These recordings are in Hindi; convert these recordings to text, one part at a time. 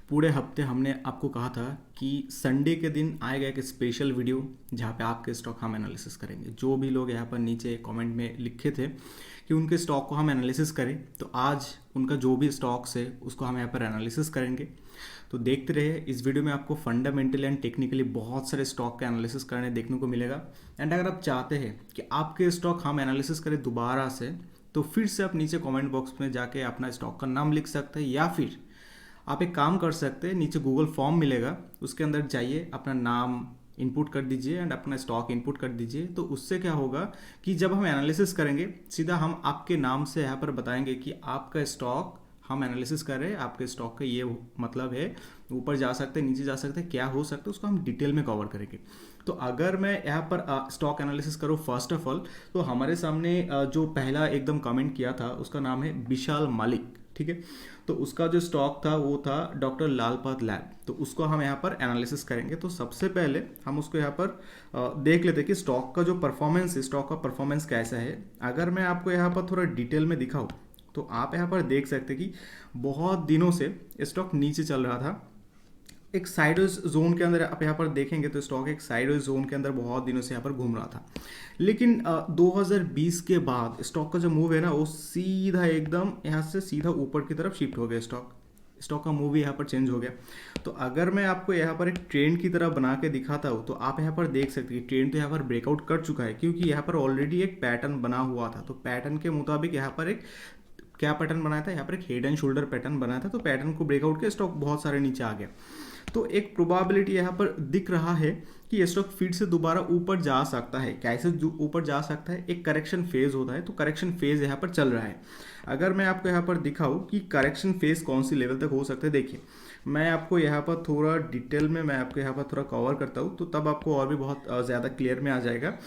पूरे हफ्ते हमने आपको कहा था कि संडे के दिन आएगा एक स्पेशल वीडियो जहाँ पे आपके स्टॉक हम एनालिसिस करेंगे। जो भी लोग यहाँ पर नीचे कमेंट में लिखे थे कि उनके स्टॉक को हम एनालिसिस करें, तो आज उनका जो भी स्टॉक्स है उसको हम यहाँ पर एनालिसिस करेंगे। तो देखते रहिए, इस वीडियो में आपको फंडामेंटली एंड टेक्निकली बहुत सारे स्टॉक का एनालिसिस करने देखने को मिलेगा। एंड अगर आप चाहते हैं कि आपके स्टॉक हम एनालिसिस करें दोबारा से, तो फिर से आप नीचे कमेंट बॉक्स में जाके अपना स्टॉक का नाम लिख सकते हैं, या फिर आप एक काम कर सकते हैं, नीचे गूगल फॉर्म मिलेगा, उसके अंदर जाइए, अपना नाम इनपुट कर दीजिए एंड अपना स्टॉक इनपुट कर दीजिए। तो उससे क्या होगा कि जब हम एनालिसिस करेंगे, सीधा हम आपके नाम से यहाँ पर बताएंगे कि आपका स्टॉक हम एनालिसिस कर रहे हैं, आपके स्टॉक का ये मतलब है, ऊपर जा सकते हैं, नीचे जा सकते हैं, क्या हो सकता है, उसको हम डिटेल में कवर करेंगे। तो अगर मैं यहाँ पर स्टॉक एनालिसिस करूँ, फर्स्ट ऑफ ऑल तो हमारे सामने जो पहला एकदम कमेंट किया था उसका नाम है विशाल मालिक, ठीक है। तो उसका जो स्टॉक था वो था डॉक्टर लालपाथ लैब। तो उसको हम यहाँ पर एनालिसिस करेंगे। तो सबसे पहले हम उसको यहाँ पर देख लेते हैं कि स्टॉक का जो परफॉर्मेंस है, स्टॉक का परफॉर्मेंस कैसा है। अगर मैं आपको यहाँ पर थोड़ा डिटेल में दिखाऊँ तो आप यहाँ पर देख सकते हैं कि बहुत दिनों से स्टॉक नीचे चल रहा था, एक साइडवेज जोन के अंदर। आप यहाँ पर देखेंगे तो स्टॉक एक साइडवेज जोन के अंदर बहुत दिनों से यहाँ पर घूम रहा था। लेकिन 2020 के बाद स्टॉक का जो मूव है ना, वो सीधा एकदम यहाँ से सीधा ऊपर की तरफ शिफ्ट हो गया। स्टॉक का मूव भी यहाँ पर चेंज हो गया। तो अगर मैं आपको यहाँ पर एक ट्रेंड की तरह बना के दिखाता हूँ तो आप यहाँ पर देख सकते हैं ट्रेंड तो यहाँ पर ब्रेकआउट कर चुका है, क्योंकि यहाँ पर ऑलरेडी एक पैटर्न बना हुआ था। तो पैटर्न के मुताबिक यहाँ पर एक क्या पैटर्न बनाया था, यहाँ पर एक हेड एंड शोल्डर पैटर्न बनाया था। तो पैटर्न को ब्रेकआउट के स्टॉक बहुत सारे नीचे आ गया। तो एक प्रोबेबिलिटी यहाँ पर दिख रहा है कि स्टॉक फिर से दोबारा ऊपर जा सकता है। कैसे ऊपर जा सकता है, एक करेक्शन फेज होता है, तो करेक्शन फेज यहाँ पर चल रहा है। अगर मैं आपको यहाँ पर दिखाऊँ कि करेक्शन फेज कौन सी लेवल तक हो सकता है, देखिए मैं आपको यहाँ पर थोड़ा डिटेल में मैं आपको यहाँ पर थोड़ा कवर करता हूँ, तो तब आपको और भी बहुत ज़्यादा क्लियर में आ जाएगा।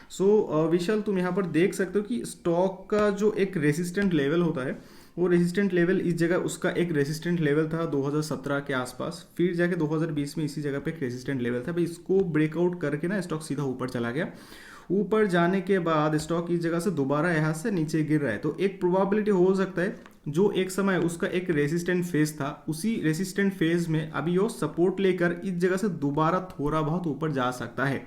सो विशाल, तुम यहाँ पर देख सकते हो कि स्टॉक का जो एक रेसिस्टेंट लेवल होता है, वो रेसिस्टेंट लेवल इस जगह, उसका एक रेसिस्टेंट लेवल था 2017 के आसपास, फिर जाके 2020 में इसी जगह पे एक रेसिस्टेंट लेवल था। भाई इसको ब्रेकआउट करके ना स्टॉक सीधा ऊपर चला गया। ऊपर जाने के बाद स्टॉक इस जगह से दोबारा यहाँ से नीचे गिर रहा है। तो एक प्रोबेबिलिटी हो सकता है जो एक समय उसका एक रेसिस्टेंट फेज था, उसी रेसिस्टेंट फेज में अभी वो सपोर्ट लेकर इस जगह से दोबारा थोड़ा बहुत ऊपर जा सकता है।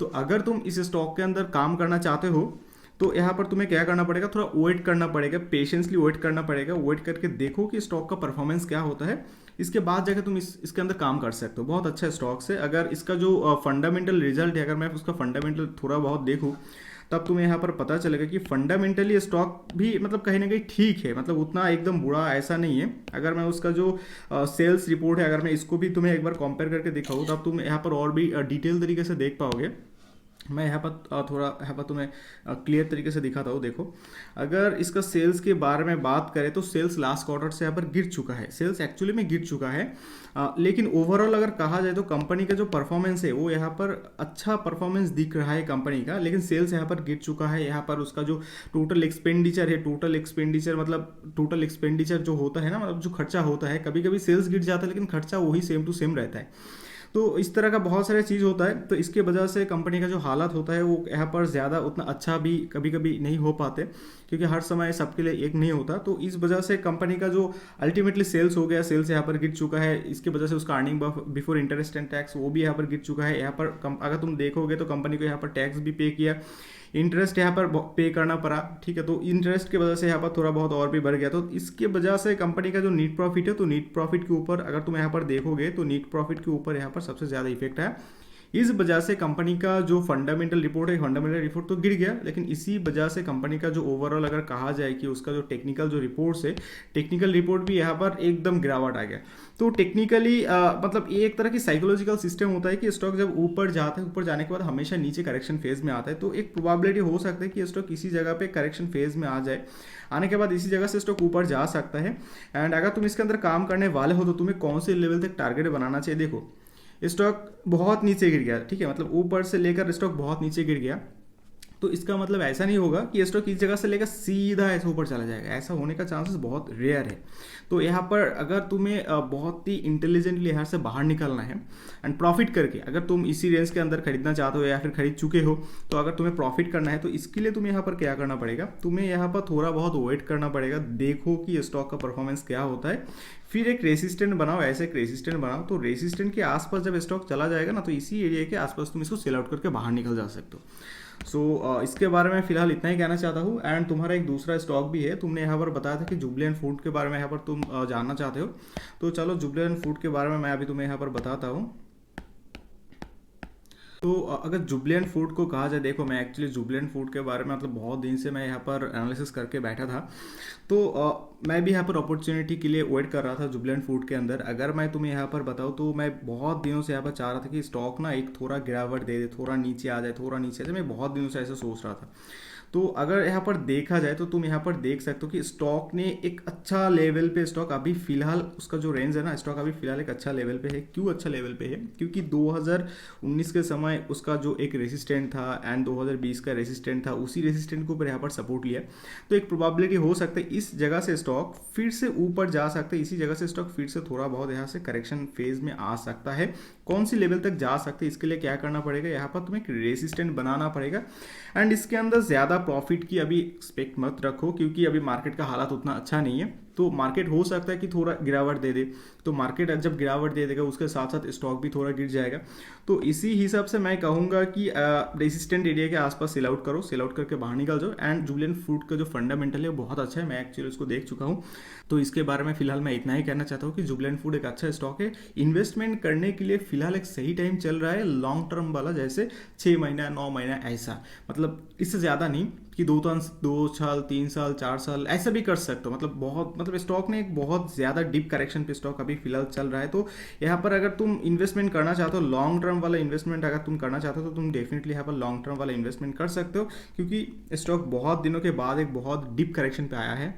तो अगर तुम इस स्टॉक के अंदर काम करना चाहते हो तो यहाँ पर तुम्हें क्या करना पड़ेगा, थोड़ा वेट करना पड़ेगा, पेशेंसली वेट करना पड़ेगा। वेट करके देखो कि स्टॉक का परफॉर्मेंस क्या होता है, इसके बाद जाकर तुम इसके अंदर काम कर सकते हो। बहुत अच्छा स्टॉक है। अगर इसका जो फंडामेंटल रिजल्ट है, अगर मैं उसका फंडामेंटल थोड़ा बहुत देखूँ तब तुम्हें यहाँ पर पता चलेगा कि फंडामेंटली स्टॉक भी मतलब कहीं ना कहीं ठीक है, मतलब उतना एकदम बुरा ऐसा नहीं है। अगर मैं उसका जो सेल्स रिपोर्ट है, अगर मैं इसको भी तुम्हें एक बार कंपेयर करके दिखाऊँ तब तुम यहाँ पर और भी डिटेल तरीके से देख पाओगे। मैं यहाँ पर थोड़ा यहाँ पर तुम्हें क्लियर तरीके से दिखाता हूँ। देखो, अगर इसका सेल्स के बारे में बात करें तो सेल्स लास्ट क्वार्टर से यहाँ पर गिर चुका है, सेल्स एक्चुअली में गिर चुका है। लेकिन ओवरऑल अगर कहा जाए तो कंपनी का जो परफॉर्मेंस है वो यहाँ पर अच्छा परफॉर्मेंस दिख रहा है कंपनी का, लेकिन सेल्स यहाँ पर गिर चुका है। यहाँ पर उसका जो टोटल एक्सपेंडिचर है, टोटल एक्सपेंडिचर मतलब टोटल एक्सपेंडिचर जो होता है ना, मतलब जो खर्चा होता है, कभी कभी सेल्स गिर जाता है लेकिन खर्चा वही सेम टू सेम रहता है। तो इस तरह का बहुत सारे चीज़ होता है। तो इसके वजह से कंपनी का जो हालात होता है वो यहाँ पर ज़्यादा उतना अच्छा भी कभी कभी नहीं हो पाते, क्योंकि हर समय सबके लिए एक नहीं होता। तो इस वजह से कंपनी का जो अल्टीमेटली सेल्स हो गया, सेल्स यहाँ पर गिर चुका है। इसके वजह से उसका earning before interest and tax वो भी यहाँ पर गिर चुका है। यहाँ पर अगर तुम देखोगे तो कंपनी को यहाँ पर टैक्स भी पे किया, इंटरेस्ट यहाँ पर पे करना पड़ा, ठीक है। तो इंटरेस्ट की वजह से यहाँ पर थोड़ा बहुत और भी बढ़ गया। तो इसके वजह से कंपनी का जो नीट प्रॉफिट है, तो नीट प्रॉफिट के ऊपर अगर तुम यहाँ पर देखोगे तो नीट प्रॉफिट के ऊपर यहाँ पर सबसे ज़्यादा इफेक्ट है। इस वजह से कंपनी का जो फंडामेंटल रिपोर्ट है, फंडामेंटल रिपोर्ट तो गिर गया, लेकिन इसी वजह से कंपनी का जो ओवरऑल अगर कहा जाए कि उसका जो टेक्निकल जो रिपोर्ट्स है, टेक्निकल रिपोर्ट भी यहाँ पर एकदम गिरावट आ गया। तो टेक्निकली मतलब ये एक तरह की साइकोलॉजिकल सिस्टम होता है कि स्टॉक जब ऊपर जाता है, ऊपर जाने के बाद हमेशा नीचे करेक्शन फेज में आता है। तो एक प्रोबेबिलिटी हो सकता है कि स्टॉक किसी जगह पे करेक्शन फेज में आ जाए, आने के बाद इसी जगह से स्टॉक ऊपर जा सकता है। एंड अगर तुम इसके अंदर काम करने वाले हो तो तुम्हें कौन से लेवल तक टारगेट बनाना चाहिए। देखो, स्टॉक बहुत नीचे गिर गया, ठीक है, मतलब ऊपर से लेकर स्टॉक बहुत नीचे गिर गया। तो इसका मतलब ऐसा नहीं होगा कि ये स्टॉक इस जगह से लेकर सीधा ऐसे ऊपर चला जाएगा, ऐसा होने का चांसेस बहुत रेयर है। तो यहाँ पर अगर तुम्हें बहुत ही इंटेलिजेंटली यहाँ से बाहर निकलना है एंड प्रॉफिट करके, अगर तुम इसी रेंज के अंदर खरीदना चाहते हो या फिर खरीद चुके हो, तो अगर तुम्हें प्रॉफिट करना है तो इसके लिए तुम्हें यहाँ पर क्या करना पड़ेगा, तुम्हें यहाँ पर थोड़ा बहुत वेट करना पड़ेगा, देखो कि स्टॉक का परफॉर्मेंस क्या होता है, फिर एक रेसिस्टेंट बनाओ, ऐसे एक रेसिस्टेंट बनाओ, तो रेसिस्टेंट के आसपास जब स्टॉक चला जाएगा ना, तो इसी एरिया के आसपास तुम इसको सेल आउट करके बाहर निकल जा सकते हो। इसके बारे में फिलहाल इतना ही कहना चाहता हूँ। एंड तुम्हारा एक दूसरा स्टॉक भी है, तुमने यहाँ पर बताया था कि जुबलिएंट फूड के बारे में यहाँ पर तुम जानना चाहते हो, तो चलो जुबलिएंट फूड के बारे में मैं अभी तुम्हें यहाँ पर बताता हूँ। तो अगर जुबलिएंट फूड को कहा जाए, देखो मैं एक्चुअली जुबलिएंट फूड के बारे में मतलब बहुत दिन से मैं यहाँ पर एनालिसिस करके बैठा था, तो मैं भी यहाँ पर अपॉर्चुनिटी के लिए वेट कर रहा था जुबलिएंट फूड के अंदर। अगर मैं तुम्हें यहाँ पर बताऊँ तो मैं बहुत दिनों से यहाँ पर चाह रहा था कि स्टॉक ना एक थोड़ा गिरावट दे दे, थोड़ा नीचे आ जाए, थोड़ा नीचे आ जाए, मैं बहुत दिनों से ऐसा सोच रहा था। तो अगर यहाँ पर देखा जाए तो तुम यहाँ पर देख सकते हो कि स्टॉक ने एक अच्छा लेवल पे, स्टॉक अभी फिलहाल उसका जो रेंज है ना, स्टॉक अभी फिलहाल एक अच्छा लेवल पे है। क्यों अच्छा लेवल पे है? क्योंकि 2019 के समय उसका जो एक रेसिस्टेंट था एंड 2020 का रेसिस्टेंट था, उसी रेसिस्टेंट के ऊपर यहाँ पर सपोर्ट लिया। तो एक प्रोबेबिलिटी हो सकता है इस जगह से स्टॉक फिर से ऊपर जा सकता है, इसी जगह से स्टॉक फिर से थोड़ा बहुत यहाँ से करेक्शन फेज में आ सकता है। कौन सी लेवल तक जा सकते हैं, इसके लिए क्या करना पड़ेगा, यहाँ पर तुम्हें एक रेसिस्टेंट बनाना पड़ेगा। एंड इसके अंदर ज़्यादा प्रॉफिट की अभी एक्सपेक्ट मत रखो, क्योंकि अभी मार्केट का हालात उतना अच्छा नहीं है। तो मार्केट हो सकता है कि थोड़ा गिरावट दे दे, तो मार्केट जब गिरावट दे देगा उसके साथ साथ स्टॉक भी थोड़ा गिर जाएगा। तो इसी हिसाब से मैं कहूँगा कि रेसिस्टेंट एरिया के आसपास सेल आउट करो, सेल आउट करके बाहर निकल जाओ। एंड जुबलिएंट फूड का जो फंडामेंटल है वो बहुत अच्छा है, मैं एक्चुअली उसको देख चुका हूँ। तो इसके बारे में फिलहाल मैं इतना ही कहना चाहता हूँ कि जुबलिएंट फूड एक अच्छा स्टॉक है। इन्वेस्टमेंट करने के लिए फिलहाल एक सही टाइम चल रहा है, लॉन्ग टर्म वाला, जैसे 6 महीना 9 महीना ऐसा, मतलब इससे ज़्यादा नहीं कि 2 साल 3 साल 4 साल ऐसा भी कर सकते हो। मतलब बहुत, मतलब स्टॉक ने एक बहुत ज़्यादा डीप करेक्शन पे स्टॉक अभी फिलहाल चल रहा है। तो यहाँ पर अगर तुम इन्वेस्टमेंट करना चाहते हो, लॉन्ग टर्म वाला इन्वेस्टमेंट अगर तुम करना चाहते हो, तो तुम डेफिनेटली यहाँ पर लॉन्ग टर्म वाला इन्वेस्टमेंट कर सकते हो, क्योंकि स्टॉक बहुत दिनों के बाद एक बहुत डीप करेक्शन पे आया है।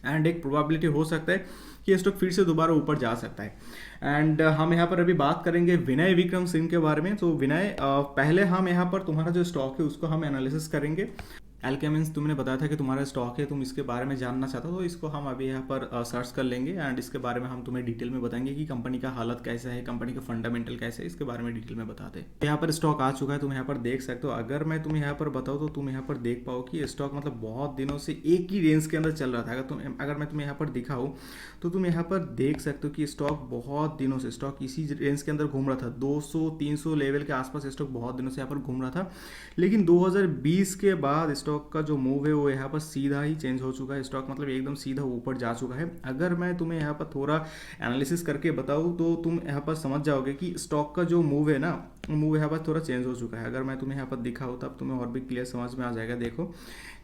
एंड एक प्रोबेबिलिटी हो सकता है कि स्टॉक फिर से दोबारा ऊपर जा सकता है। एंड हम यहाँ पर अभी बात करेंगे विनय विक्रम सिंह के बारे में। तो विनय, पहले हम यहाँ पर तुम्हारा जो स्टॉक है उसको हम एनालिसिस करेंगे। एल्केमिंस तुमने बताया था कि तुम्हारा स्टॉक है, तुम इसके बारे में जानना चाहते हो, तो इसको हम अभी यहाँ पर सर्च कर लेंगे एंड इसके बारे में हम तुम्हें डिटेल में बताएंगे कि कंपनी का हालत कैसा है, कंपनी का फंडामेंटल कैसे है, इसके बारे में डिटेल में बताते हैं। यहाँ पर स्टॉक आ चुका है, तुम यहाँ पर देख सकते हो। अगर मैं तुम्हें यहाँ पर बताऊँ तो तुम यहाँ पर देख पाओ कि स्टॉक मतलब बहुत दिनों से एक ही रेंज के अंदर चल रहा था। अगर मैं तुम्हें यहाँ पर दिखाऊँ तो तुम यहाँ पर देख सकते हो कि स्टॉक बहुत दिनों से स्टॉक इसी रेंज के अंदर घूम रहा था, 200-300 लेवल के आसपास स्टॉक बहुत दिनों से यहाँ पर घूम रहा था। लेकिन 2020 के बाद स्टॉक का जो मूव है वो यहाँ पर सीधा ही चेंज हो चुका है। स्टॉक मतलब एकदम सीधा ऊपर जा चुका है। अगर मैं तुम्हें यहाँ पर थोड़ा एनालिसिस करके बताऊँ तो तुम यहाँ पर समझ जाओगे कि स्टॉक का जो मूव है ना, मूव यहाँ पर थोड़ा चेंज हो चुका है। अगर मैं तुम्हें यहाँ पर दिखाऊँ तब तुम्हें और भी क्लियर समझ में आ जाएगा। देखो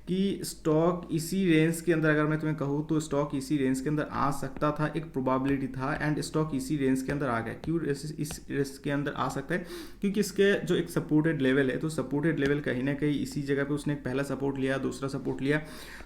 कि स्टॉक इसी रेंज के अंदर, अगर मैं तुम्हें कहूँ तो स्टॉक इसी रेंज के अंदर आ सकता था, एक प्रोबेबिलिटी था। एंड स्टॉक इसी रेंज के अंदर आ गया। क्यों इस रेंज के अंदर आ सकता है? क्योंकि इसके जो एक सपोर्टेड लेवल है, तो सपोर्टेड लेवल कहीं ना कहीं इसी जगह पे उसने पहला सपोर्ट लिया, दूसरा सपोर्ट लिया,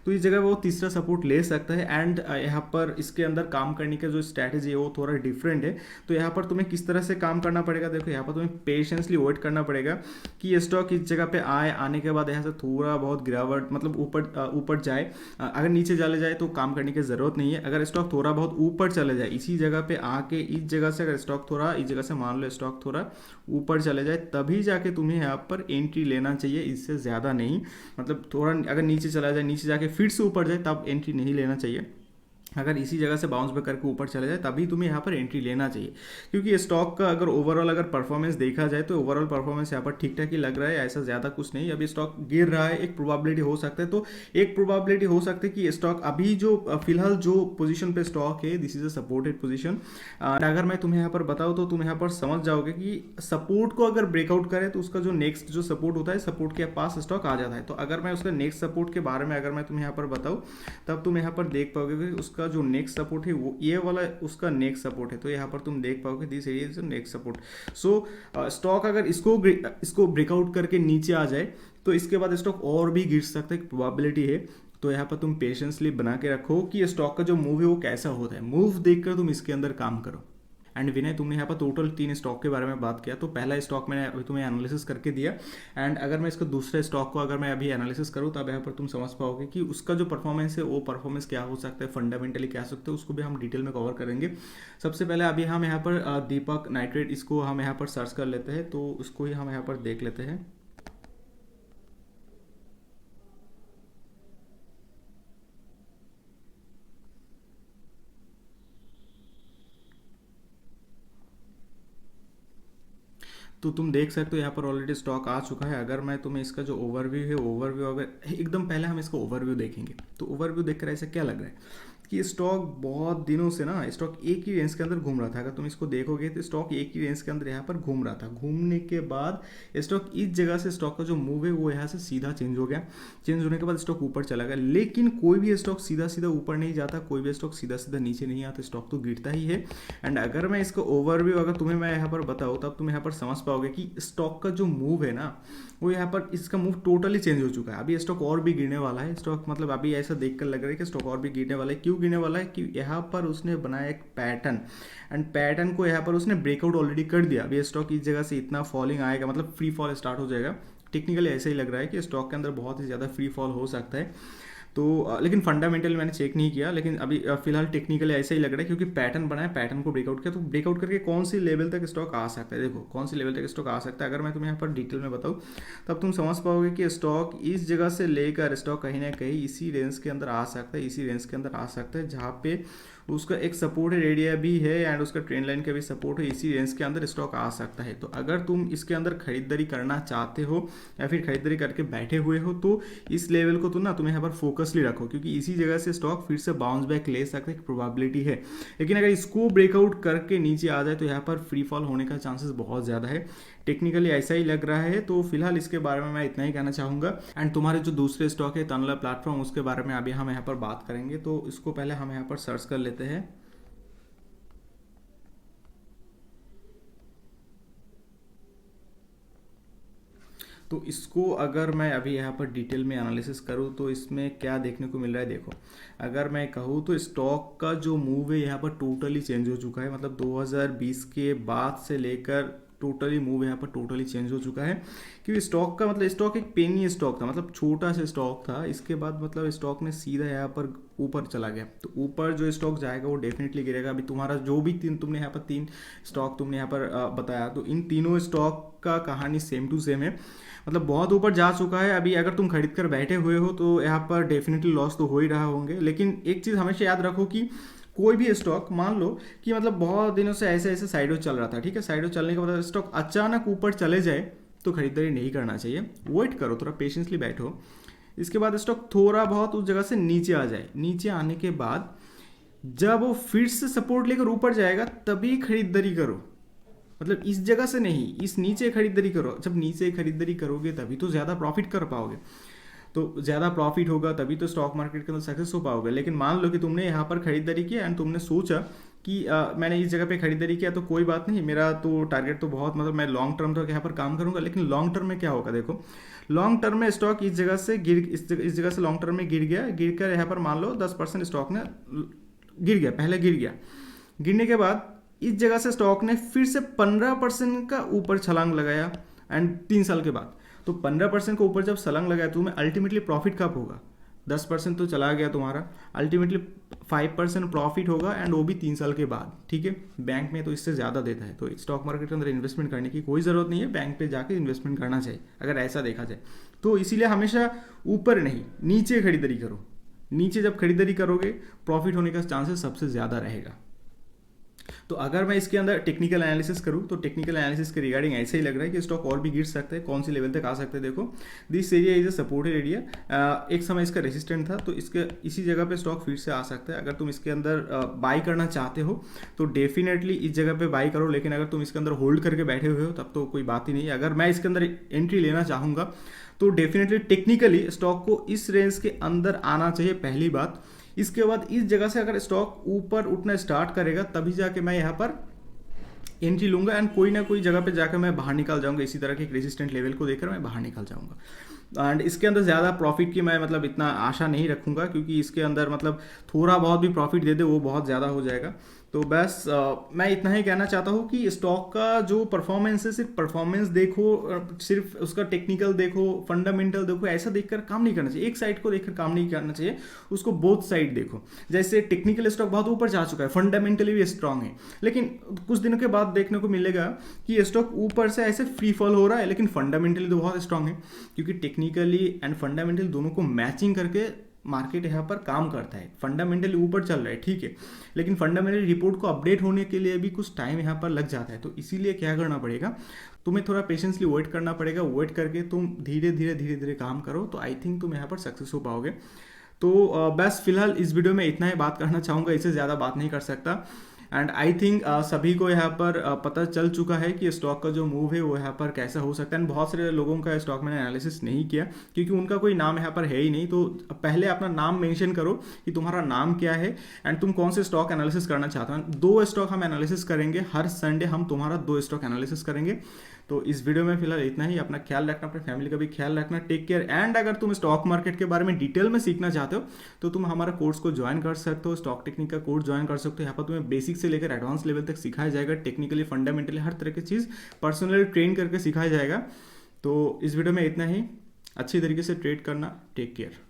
तो इस जगह वो तीसरा सपोर्ट ले सकता है। एंड यहाँ पर इसके अंदर काम करने का जो स्ट्रैटेजी है वो थोड़ा डिफरेंट है। तो यहाँ पर तुम्हें किस तरह से काम करना पड़ेगा, देखो यहाँ पर तुम्हें पेशेंसली वेट करना पड़ेगा कि स्टॉक इस जगह पे आए, आने के बाद यहाँ से थोड़ा बहुत गिरावट, मतलब ऊपर जाए। अगर नीचे चले जाए तो काम करने की ज़रूरत नहीं है। अगर स्टॉक थोड़ा बहुत ऊपर चले जाए, इसी जगह पे आके इस जगह से अगर स्टॉक थोड़ा, इस जगह से मान लो स्टॉक थोड़ा ऊपर चले जाए, तभी जाके तुम्हें यहाँ पर एंट्री लेना चाहिए, इससे ज़्यादा नहीं। मतलब थोड़ा अगर नीचे चला जाए, नीचे जाके फिर से ऊपर जाए, तब एंट्री नहीं लेना चाहिए। अगर इसी जगह से बाउंस बैक करके ऊपर चले जाए तभी तुम्हें यहाँ पर एंट्री लेना चाहिए। क्योंकि स्टॉक का अगर ओवरऑल अगर परफॉर्मेंस देखा जाए तो ओवरऑल परफॉर्मेंस यहाँ पर ठीक ठाक ही लग रहा है, ऐसा ज़्यादा कुछ नहीं। अभी स्टॉक गिर रहा है, एक प्रोबेबिलिटी हो सकता है। तो एक प्रोबेबिलिटी हो सकती है कि स्टॉक अभी जो फिलहाल जो पोजीशन पे स्टॉक है, this is a supported position. अगर मैं तुम्हें यहाँ पर बताऊँ तो तुम यहाँ पर समझ जाओगे कि सपोर्ट को अगर ब्रेकआउट करे तो उसका जो नेक्स्ट जो सपोर्ट होता है, सपोर्ट के पास स्टॉक आ जाता है। तो अगर मैं उसका नेक्स्ट सपोर्ट के बारे में अगर मैं तुम्हें यहाँ पर बताऊँ, तब तुम यहाँ पर देख पाओगे कि उसका जो नेक्स्ट सपोर्ट है वो ये वाला उसका नेक्स्ट सपोर्ट है। तो यहाँ पर तुम देख पाओगे this area is next support. So stock अगर इसको ब्रेकआउट करके नीचे आ जाए तो इसके बाद स्टॉक और भी गिर सकता है, प्रोबेबिलिटी है। तो यहाँ पर तुम पेशेंसली बना के रखो कि स्टॉक का जो मूव है वो कैसा होता है, मूव देखकर तुम इसके अंदर काम करो। एंड विनय, तुमने यहाँ पर टोटल 3 स्टॉक के बारे में बात किया। तो पहला स्टॉक मैंने अभी तुम्हें एनालिसिस करके दिया, एंड अगर मैं इसका दूसरे स्टॉक को अगर मैं अभी एनालिसिस करूँ तब यहाँ पर तुम समझ पाओगे कि उसका जो परफॉर्मेंस है वो परफॉर्मेंस क्या हो सकता है, फंडामेंटली क्या हो सकता है, उसको भी हम डिटेल में कवर करेंगे। सबसे पहले अभी हम यहाँ पर दीपक नाइट्रेट, इसको हम यहाँ पर सर्च कर लेते हैं, तो उसको ही हम यहाँ पर देख लेते हैं। तो तुम देख सकते हो यहाँ पर ऑलरेडी स्टॉक आ चुका है। अगर मैं तुम्हें इसका जो ओवरव्यू है, ओवरव्यू अगर एकदम पहले हम इसका ओवरव्यू देखेंगे, तो ओवरव्यू देखकर ऐसा क्या लग रहा है कि स्टॉक बहुत दिनों से ना, स्टॉक एक ही रेंज के अंदर घूम रहा था। अगर तुम इसको देखोगे तो स्टॉक एक ही रेंज के अंदर यहाँ पर घूम रहा था। घूमने के बाद स्टॉक इस जगह से, स्टॉक का जो मूव है वो यहाँ से सीधा चेंज हो गया। चेंज होने के बाद स्टॉक ऊपर चला गया, लेकिन कोई भी स्टॉक सीधा सीधा ऊपर नहीं जाता, कोई भी स्टॉक सीधा सीधा नीचे नहीं आता, स्टॉक तो गिरता ही है। एंड अगर मैं इसका ओवरव्यू अगर तुम्हें मैं यहाँ पर बताऊँ, तब तुम यहाँ पर समझ पाओगे कि स्टॉक का जो मूव है ना, वो यहाँ पर इसका मूव टोटली चेंज हो चुका है। अभी स्टॉक और भी गिरने वाला है। स्टॉक मतलब अभी ऐसा देखकर लग रहा है कि स्टॉक और भी गिरने वाला है। क्यों गिरने वाला है कि यहाँ पर उसने बनाया एक पैटर्न, एंड पैटर्न को यहाँ पर उसने ब्रेकआउट ऑलरेडी कर दिया। अभी स्टॉक इस जगह से इतना फॉलिंग आएगा, मतलब फ्री फॉल स्टार्ट हो जाएगा। टेक्निकली ऐसा ही लग रहा है कि स्टॉक के अंदर बहुत ही ज़्यादा फ्री फॉल हो सकता है। तो लेकिन फंडामेंटल मैंने चेक नहीं किया, लेकिन अभी फिलहाल टेक्निकली ऐसा ही लग रहा है, क्योंकि पैटर्न बनाया, पैटर्न को ब्रेकआउट किया। तो ब्रेकआउट करके कौन सी लेवल तक स्टॉक आ सकता है, देखो कौन सी लेवल तक स्टॉक आ सकता है। अगर मैं तुम्हें यहाँ पर डिटेल में बताऊँ, तब तुम समझ पाओगे कि स्टॉक इस जगह से लेकर स्टॉक कहीं ना कहीं इसी रेंज के अंदर आ सकता है, इसी रेंज के अंदर आ सकता है, जहाँ पे उसका एक सपोर्ट एरिया भी है एंड उसका ट्रेंड लाइन का भी सपोर्ट है। इसी रेंज के अंदर स्टॉक आ सकता है। तो अगर तुम इसके अंदर खरीदारी करना चाहते हो या फिर खरीदारी करके बैठे हुए हो, तो इस लेवल को तो ना तुम्हें यहाँ पर फोकसली रखो, क्योंकि इसी जगह से स्टॉक फिर से बाउंस बैक ले सकते हैं, प्रोबेबिलिटी है। लेकिन अगर इसको ब्रेकआउट करके नीचे आ जाए तो यहाँ पर फ्री फॉल होने का चांसेस बहुत ज़्यादा है। टेक्निकली ऐसा ही लग रहा है। तो फिलहाल इसके बारे में मैं इतना ही कहना चाहूँगा। एंड तुम्हारे जो दूसरे स्टॉक है तनला प्लेटफॉर्म, उसके बारे में अभी हम यहाँ पर बात करेंगे। तो इसको पहले हम यहाँ पर सर्च कर लेते हैं। तो इसको अगर मैं अभी यहाँ पर डिटेल में एनालिसिस करूँ तो इसमें क्या देखने को मिल रहा है, देखो अगर मैं कहूँ तो स्टॉक का जो मूव है यहाँ पर टोटली चेंज हो चुका है। मतलब 2020 के बाद से लेकर टोटली मूव यहाँ पर टोटली चेंज हो चुका है। क्योंकि स्टॉक का मतलब स्टॉक एक पेनी स्टॉक था, मतलब छोटा सा स्टॉक था। इसके बाद मतलब स्टॉक ने सीधा यहाँ पर ऊपर चला गया। तो ऊपर जो स्टॉक जाएगा वो डेफिनेटली गिरेगा। अभी तुम्हारा जो भी तुमने यहाँ पर 3 स्टॉक तुमने यहाँ पर बताया, तो इन तीनों स्टॉक का कहानी सेम टू सेम है। मतलब बहुत ऊपर जा चुका है। अभी अगर तुम खरीद कर बैठे हुए हो तो यहाँ पर डेफिनेटली लॉस तो हो ही रहा होंगे। लेकिन एक चीज़ हमेशा याद रखो कि कोई भी स्टॉक मान लो कि मतलब बहुत दिनों से ऐसे ऐसे साइडो चल रहा था, ठीक है, साइडो चलने के बाद स्टॉक अचानक ऊपर चले जाए तो खरीदारी नहीं करना चाहिए। वेट करो, थोड़ा पेशेंसली बैठो। इसके बाद स्टॉक थोड़ा बहुत उस जगह से नीचे आ जाए, नीचे आने के बाद जब वो फिर से सपोर्ट लेकर ऊपर जाएगा तभी खरीदारी करो। मतलब इस जगह से नहीं, इस नीचे खरीदारी करो। जब नीचे खरीदारी करोगे तभी तो ज़्यादा प्रॉफिट कर पाओगे। तो ज़्यादा प्रॉफिट होगा तभी तो स्टॉक मार्केट के अंदर सक्सेस हो पाओगे। लेकिन मान लो कि तुमने यहाँ पर खरीदारी किया एंड तुमने सोचा कि मैंने इस जगह पे खरीदारी किया तो कोई बात नहीं, मेरा तो टारगेट तो बहुत, मतलब मैं लॉन्ग टर्म तक यहाँ पर काम करूँगा। लेकिन लॉन्ग टर्म में क्या होगा, देखो लॉन्ग टर्म में स्टॉक इस जगह से इस जगह से लॉन्ग टर्म में गिर गया। गिर कर यहाँ पर मान लो 10% स्टॉक ने गिर गया, पहले गिर गया। गिरने के बाद इस जगह से स्टॉक ने फिर से 15% का ऊपर छलांग लगाया एंड 3 साल के बाद। तो 15% के ऊपर जब छलांग लगाया तो तुम्हें अल्टीमेटली प्रॉफिट कब होगा, 10% तो चला गया तुम्हारा, अल्टीमेटली 5% प्रॉफिट होगा एंड वो भी 3 साल के बाद, ठीक है। बैंक में तो इससे ज़्यादा देता है। तो स्टॉक मार्केट के अंदर इन्वेस्टमेंट करने की कोई ज़रूरत नहीं है, बैंक पे जाके इन्वेस्टमेंट करना चाहिए अगर ऐसा देखा जाए तो। इसीलिए हमेशा ऊपर नहीं नीचे खरीदारी करो। नीचे जब खरीदारी करोगे प्रॉफिट होने का चांसेस सबसे ज़्यादा रहेगा। तो अगर मैं इसके अंदर टेक्निकल एनालिसिस करूं तो टेक्निकल एनालिसिस के रिगार्डिंग ऐसे ही लग रहा है कि स्टॉक और भी गिर सकते हैं। कौन सी लेवल तक आ सकते हैं, देखो this area is a supported area. एक समय इसका रेसिस्टेंट था, तो इसके इसी जगह पे स्टॉक फिर से आ सकता है। अगर तुम इसके अंदर बाई करना चाहते हो तो डेफिनेटली इस जगह पे बाई करो। लेकिन अगर तुम इसके अंदर होल्ड करके बैठे हुए हो तब तो कोई बात ही नहीं है। अगर मैं इसके अंदर एंट्री लेना चाहूँगा तो डेफिनेटली टेक्निकली स्टॉक को इस रेंज के अंदर आना चाहिए, पहली बात। इसके बाद इस जगह से अगर स्टॉक ऊपर उठना स्टार्ट करेगा तभी जाके मैं यहाँ पर एंट्री लूंगा एंड कोई ना कोई जगह पे जाकर मैं बाहर निकल जाऊंगा। इसी तरह के एक रेजिस्टेंट लेवल को देखकर मैं बाहर निकल जाऊंगा। एंड इसके अंदर ज़्यादा प्रॉफिट की मैं मतलब इतना आशा नहीं रखूंगा, क्योंकि इसके अंदर मतलब थोड़ा बहुत भी प्रॉफिट दे दे वो बहुत ज़्यादा हो जाएगा। तो बस मैं इतना ही कहना चाहता हूँ कि स्टॉक का जो परफॉर्मेंस है, सिर्फ परफॉर्मेंस देखो, सिर्फ उसका टेक्निकल देखो, फंडामेंटल देखो, ऐसा देखकर काम नहीं करना चाहिए, एक साइड को देखकर काम नहीं करना चाहिए, उसको बोथ साइड देखो। जैसे टेक्निकल स्टॉक बहुत ऊपर जा चुका है, फंडामेंटली भी स्ट्रांग है, लेकिन कुछ दिनों के बाद देखने को मिलेगा कि स्टॉक ऊपर से ऐसे फ्री फॉल हो रहा है, लेकिन फंडामेंटली तो बहुत स्ट्रांग है, क्योंकि टेक्निकली एंड फंडामेंटली दोनों को मैचिंग करके मार्केट यहाँ पर काम करता है। फंडामेंटली ऊपर चल रहा है, ठीक है, लेकिन फंडामेंटली रिपोर्ट को अपडेट होने के लिए भी कुछ टाइम यहाँ पर लग जाता है। तो इसीलिए क्या करना पड़ेगा, तुम्हें थोड़ा पेशेंसली वेट करना पड़ेगा। वेट करके तुम धीरे धीरे काम करो, तो आई थिंक तुम यहाँ पर सक्सेस हो पाओगे। तो बस फिलहाल इस वीडियो में इतना ही बात करना चाहूँगा, इससे ज़्यादा बात नहीं कर सकता। एंड आई थिंक सभी को यहाँ पर पता चल चुका है कि स्टॉक का जो मूव है वो यहाँ पर कैसा हो सकता है। एंड बहुत सारे लोगों का स्टॉक मैंने एनालिसिस नहीं किया, क्योंकि उनका कोई नाम यहाँ पर है ही नहीं। तो पहले अपना नाम मेंशन करो कि तुम्हारा नाम क्या है एंड तुम कौन से स्टॉक एनालिसिस करना चाहते हो। 2 स्टॉक हम एनालिसिस करेंगे, हर संडे हम तुम्हारा 2 स्टॉक एनालिसिस करेंगे। तो इस वीडियो में फिलहाल इतना ही। अपना ख्याल रखना, अपने फैमिली का भी ख्याल रखना। Take care. एंड अगर तुम स्टॉक मार्केट के बारे में डिटेल में सीखना चाहते हो तो तुम हमारा कोर्स को ज्वाइन कर सकते हो, स्टॉक टेक्निक का कोर्स ज्वाइन कर सकते हो। यहाँ पर तुम्हें बेसिक से लेकर एडवांस लेवल तक सिखाया जाएगा, टेक्निकली फंडामेंटली हर तरह की चीज़ पर्सनली ट्रेन करके सिखाया जाएगा। तो इस वीडियो में इतना ही। अच्छी तरीके से ट्रेड करना। Take care.